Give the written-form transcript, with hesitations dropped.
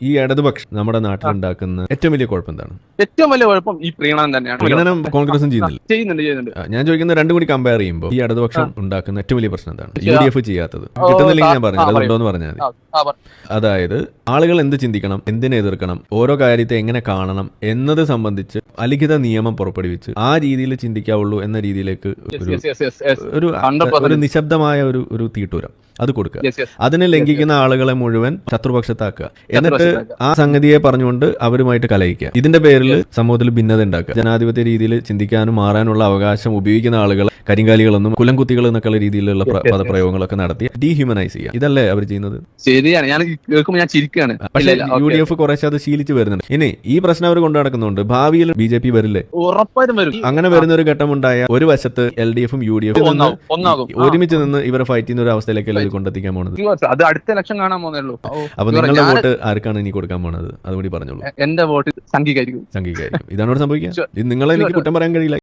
ഈ ഇടതുപക്ഷം നമ്മുടെ നാട്ടിലുണ്ടാക്കുന്ന ഏറ്റവും വലിയ കുഴപ്പം എന്താണ്? ഏറ്റവും വലിയ കുഴപ്പം ഈ പ്രീണനം തന്നെയാണ്. പ്രീണനം കോൺഗ്രസും ചെയ്യുന്നില്ല. ചെയ്യുന്നുണ്ട്. ഞാൻ ചോദിക്കുന്ന രണ്ടും കൂടി കമ്പയർ ചെയ്യുമ്പോൾ ഈ ഇടതുപക്ഷം ഉണ്ടാക്കുന്ന ഏറ്റവും വലിയ പ്രശ്നം എന്താണ്? UDF ചെയ്യാത്തത് കിട്ടുന്നില്ലെങ്കിൽ ഞാൻ പറഞ്ഞത് അതുണ്ടോന്ന് പറഞ്ഞാൽ മതി. അതായത് ആളുകൾ എന്ത് ചിന്തിക്കണം, എന്തിനെ എതിർക്കണം, ഓരോ കാര്യത്തെ എങ്ങനെ കാണണം എന്നത് സംബന്ധിച്ച് അലിഖിത നിയമം പുറപ്പെടുവിച്ച് ആ രീതിയിൽ ചിന്തിക്കാവുള്ളൂ എന്ന രീതിയിലേക്ക് ഒരു നിശബ്ദമായ ഒരു തീട്ടൂരം അത് കൊടുക്കുക. അതിനെ ലംഘിക്കുന്ന ആളുകളെ മുഴുവൻ ശത്രുപക്ഷത്താക്കുക. എന്നിട്ട് ആ സംഗതിയെ പറഞ്ഞുകൊണ്ട് അവരുമായിട്ട് കലയിക്കുക. ഇതിന്റെ പേരിൽ സമൂഹത്തിൽ ഭിന്നത ഉണ്ടാക്കുക. ജനാധിപത്യ രീതിയിൽ ചിന്തിക്കാനും മാറാനുള്ള അവകാശം ഉപയോഗിക്കുന്ന ആളുകളെ കരിങ്കാലികളെന്നും കുലംകുത്തികൾ എന്നൊക്കെയുള്ള രീതിയിലുള്ള പദപ്രയോഗങ്ങളൊക്കെ നടത്തി ഡീഹ്യൂമനൈസ് ചെയ്യുക. ഇതല്ലേ അവർ ചെയ്യുന്നത്? ശരിയാണ്. ഞാൻ കേൾക്കുമ്പോൾ ഞാൻ ചിരിക്കുകയാണ്. പക്ഷേ UDF കുറേശ്ശെ അത് ശീലിച്ചു വരുന്നുണ്ട്. ഇനി ഈ പ്രശ്നം അവർ കൊണ്ടു നടക്കുന്നുണ്ട്. ഭാവിയിൽ BJP വരില്ലേ? ഉറപ്പായിട്ടും വരും. അങ്ങനെ വരുന്ന ഒരു ഘട്ടം ഉണ്ടായ ഒരു വശത്ത് LDF-ഉം UDF ഒരുമിച്ച് നിന്ന് ഇവരെ ഫൈറ്റ് ചെയ്യുന്ന ഒരു അവസ്ഥയിലേക്കല്ലേ ഇത് കൊണ്ടെത്തിക്കാൻ പോകുന്നത്? അത് അടുത്ത ഇലക്ഷൻ കാണാൻ പോകുന്നേ ഉള്ളൂ. അപ്പൊ നിങ്ങളുടെ വോട്ട് ആർക്കാണ് ഇനി കൊടുക്കാൻ പോകുന്നത്? അതുകൂടി പറഞ്ഞോളൂ. എന്റെ വോട്ട് സംഘിക്കായിരിക്കും. ഇതാണ് ഇവിടെ സംഭവിക്കുക. ഇത് നിങ്ങളെ എനിക്ക് കുറ്റം പറയാൻ കഴിയില്ല.